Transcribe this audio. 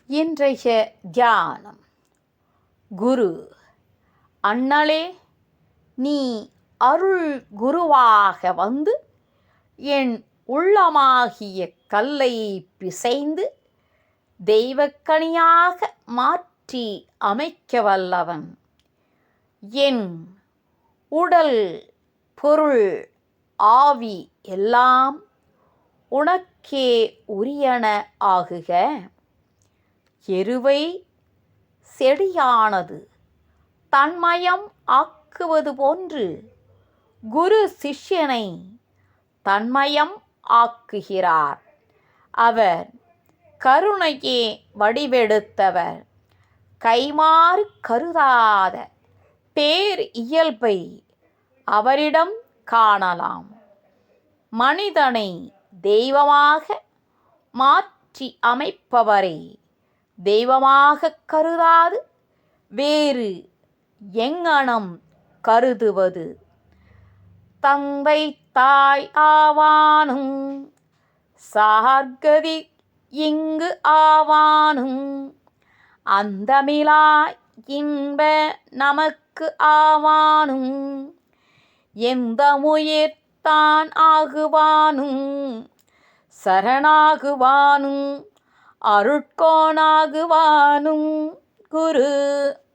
இன்றைய தியானம். குரு. அண்ணலே, நீ அருள் குருவாக வந்து என் உள்ளமாகிய கல்லை பிசைந்து தெய்வக்கனியாக மாற்றி அமைக்க வல்லவன். என் உடல், பொருள், ஆவி எல்லாம் உனக்கே உரியன ஆகுக. எருவை செடியானது தன்மயம் ஆக்குவது போன்று குரு சிஷ்யனை தன்மயம் ஆக்குகிறார். அவர் கருணையே வடிவெடுத்தவர். கைமாறு கருதாத பேர் இயல்பை அவரிடம் காணலாம். மனிதனை தெய்வமாக மாற்றி அமைப்பவரை தெய்வமாகக் கருதாது வேறு எங்ஙனம் கருதுவது? தந்தை தாய் ஆவானும் சார்கதி இங்கு ஆவானும் அந்தமிலா இன்ப நமக்கு ஆவானும் எந்த முயற்தான் ஆகுவானும் சரணாகுவானும் அருட்கோணாகுவானும் குரு.